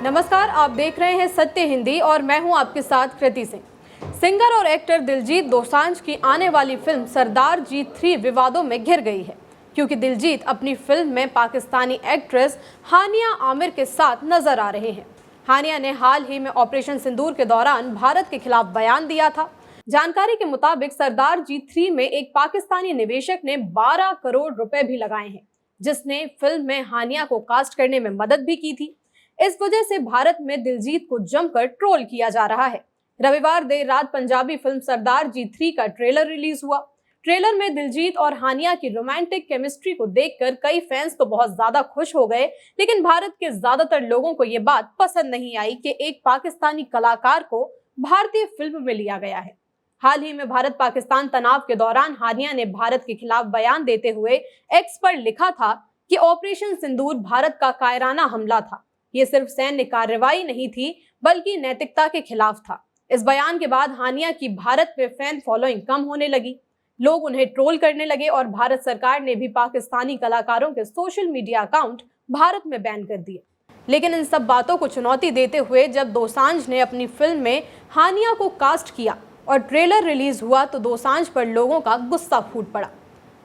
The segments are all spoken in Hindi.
नमस्कार, आप देख रहे हैं सत्य हिंदी और मैं हूं आपके साथ कृति सिंह। सिंगर और एक्टर दिलजीत दोसांझ की आने वाली फिल्म सरदार जी 3 विवादों में घिर गई है, क्योंकि दिलजीत अपनी फिल्म में पाकिस्तानी एक्ट्रेस हानिया आमिर के साथ नजर आ रहे हैं। हानिया ने हाल ही में ऑपरेशन सिंदूर के दौरान भारत के खिलाफ बयान दिया था। जानकारी के मुताबिक सरदार जी 3 में एक पाकिस्तानी निवेशक ने 12 करोड़ रुपए भी लगाए हैं, जिसने फिल्म में हानिया को कास्ट करने में मदद भी की थी। इस वजह से भारत में दिलजीत को जमकर ट्रोल किया जा रहा है। रविवार देर रात पंजाबी फिल्म सरदार जी 3 का ट्रेलर रिलीज हुआ। ट्रेलर में दिलजीत और हानिया की रोमांटिक केमिस्ट्री को देखकर कई फैंस तो बहुत ज्यादा खुश हो गए, लेकिन भारत के ज्यादातर लोगों को ये बात पसंद नहीं आई कि एक पाकिस्तानी कलाकार को भारतीय फिल्म में लिया गया है। हाल ही में भारत पाकिस्तान तनाव के दौरान हानिया ने भारत के खिलाफ बयान देते हुए एक्स पर लिखा था कि ऑपरेशन सिंदूर भारत का कायराना हमला था। ये सिर्फ सैन्य कार्रवाई नहीं थी, बल्कि नैतिकता के खिलाफ था। इस बयान के बाद हानिया की भारत में फैन फॉलोइंग कम होने लगी। लोग उन्हें ट्रोल करने लगे और भारत सरकार ने भी पाकिस्तानी कलाकारों के सोशल मीडिया अकाउंट भारत में बैन कर दिए। लेकिन इन सब बातों को चुनौती देते हुए जब दोसांझ ने अपनी फिल्म में हानिया को कास्ट किया और ट्रेलर रिलीज हुआ तो दोसांझ पर लोगों का गुस्सा फूट पड़ा।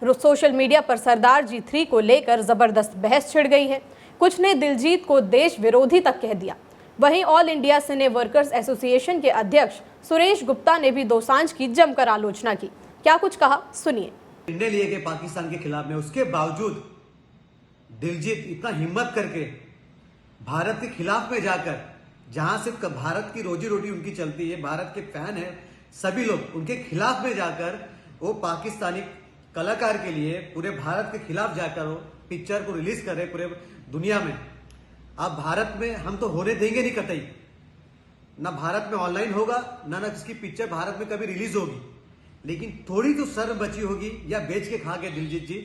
सोशल मीडिया पर सरदार जी 3 को लेकर जबरदस्त बहस छिड़ गई है। कुछ ने दिलजीत को देश विरोधी तक कह दिया। वहीं ऑल इंडिया सिने वर्कर्स एसोसिएशन के अध्यक्ष सुरेश गुप्ता ने भी दोसांझ की जमकर आलोचना की। क्या कुछ कहा, सुनिए। निर्णय लिए गए पाकिस्तान के खिलाफ में, उसके बावजूद दिलजीत इतना हिम्मत करके भारत के खिलाफ में जाकर, जहां सिर्फ भारत की रोजी रोटी उनकी चलती है, भारत के फैन है सभी लोग, उनके खिलाफ में जाकर वो पाकिस्तानी कलाकार के लिए पूरे भारत के खिलाफ जाकर वो पिक्चर को रिलीज कर रहे पूरे दुनिया में। अब भारत में हम तो होने देंगे नहीं कतई, ना भारत में ऑनलाइन होगा, ना इसकी पिक्चर भारत में कभी रिलीज होगी। लेकिन थोड़ी तो शर्म बची होगी या बेच के खा गए दिलजीत जी।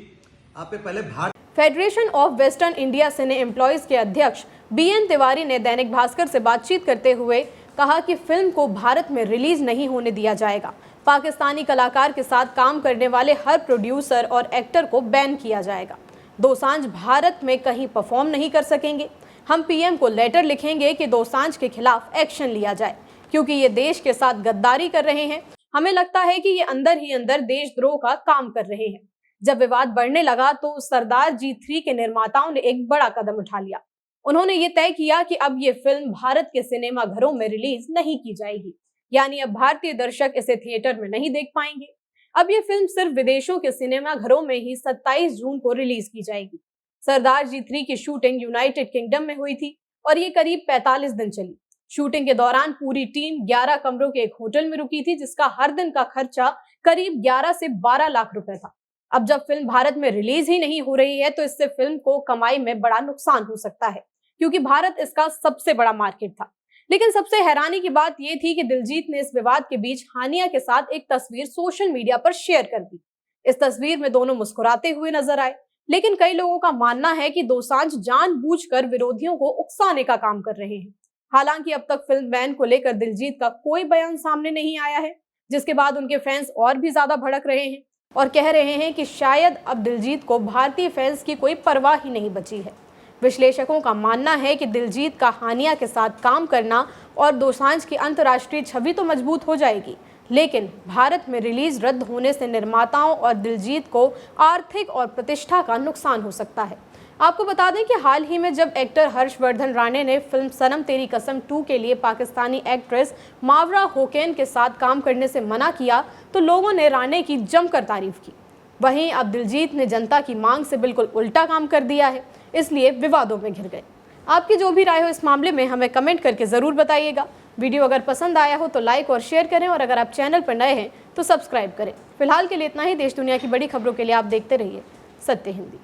आप पहले Bharat. Federation of western India cine employees के अध्यक्ष BN तिवारी ने दैनिक भास्कर से बातचीत करते हुए कहा कि फिल्म को भारत में रिलीज नहीं होने दिया जाएगा। पाकिस्तानी कलाकार के साथ काम करने वाले हर प्रोड्यूसर और एक्टर को बैन किया जाएगा। दोसांझ भारत में कहीं परफॉर्म नहीं कर सकेंगे। हम PM को लेटर लिखेंगे कि दोसांझ के खिलाफ एक्शन लिया जाए, क्योंकि ये देश के साथ गद्दारी कर रहे हैं। हमें लगता है कि ये अंदर ही अंदर देशद्रोह का काम कर रहे हैं। जब विवाद बढ़ने लगा तो सरदार जी 3 के निर्माताओं ने एक बड़ा कदम उठा लिया। उन्होंने ये तय किया कि अब ये फिल्म भारत के सिनेमा घरों में रिलीज नहीं की जाएगी, यानी अब भारतीय दर्शक इसे थिएटर में नहीं देख पाएंगे। अब ये फिल्म सिर्फ विदेशों के सिनेमा घरों में ही 27 जून को रिलीज की जाएगी। सरदार जी 3 की शूटिंग यूनाइटेड किंगडम में हुई थी और ये करीब 45 दिन चली। शूटिंग के दौरान पूरी टीम 11 कमरों के एक होटल में रुकी थी, जिसका हर दिन का खर्चा करीब 11 से 12 लाख रुपए था। अब जब फिल्म भारत में रिलीज ही नहीं हो रही है तो इससे फिल्म को कमाई में बड़ा नुकसान हो सकता है, क्योंकि भारत इसका सबसे बड़ा मार्केट था। लेकिन सबसे हैरानी की बात यह थी कि दिलजीत ने इस विवाद के बीच हानिया के साथ एक तस्वीर सोशल मीडिया पर शेयर कर दी। इस तस्वीर में दोनों मुस्कुराते हुए नजर आए, लेकिन कई लोगों का मानना है कि दोसांझ जानबूझकर विरोधियों को उकसाने का काम कर रहे हैं। हालांकि अब तक फिल्म बैन को लेकर दिलजीत का कोई बयान सामने नहीं आया है, जिसके बाद उनके फैंस और भी ज्यादा भड़क रहे हैं और कह रहे हैं कि शायद अब दिलजीत को भारतीय फैंस की कोई परवाह ही नहीं बची है। विश्लेषकों का मानना है कि दिलजीत का हानिया के साथ काम करना और दोसांझ की अंतर्राष्ट्रीय छवि तो मजबूत हो जाएगी, लेकिन भारत में रिलीज रद्द होने से निर्माताओं और दिलजीत को आर्थिक और प्रतिष्ठा का नुकसान हो सकता है। आपको बता दें कि हाल ही में जब एक्टर हर्षवर्धन राणे ने फिल्म सनम तेरी कसम 2 के लिए पाकिस्तानी एक्ट्रेस मावरा होकेन के साथ काम करने से मना किया तो लोगों ने राणे की जमकर तारीफ की। वहीं अब दिलजीत ने जनता की मांग से बिल्कुल उल्टा काम कर दिया है, इसलिए विवादों में घिर गए। आपकी जो भी राय हो इस मामले में हमें कमेंट करके जरूर बताइएगा। वीडियो अगर पसंद आया हो तो लाइक और शेयर करें और अगर आप चैनल पर नए हैं तो सब्सक्राइब करें। फिलहाल के लिए इतना ही। देश दुनिया की बड़ी खबरों के लिए आप देखते रहिए सत्य Hindi.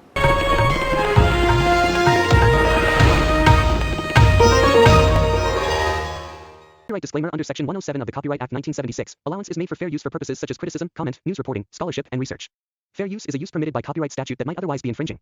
Copyright disclaimer under Section 107 of the Copyright Act 1976. Allowance is made for fair use for purposes such as criticism, comment, news reporting, scholarship, and research. Fair use is a use permitted by copyright statute that might otherwise be infringing.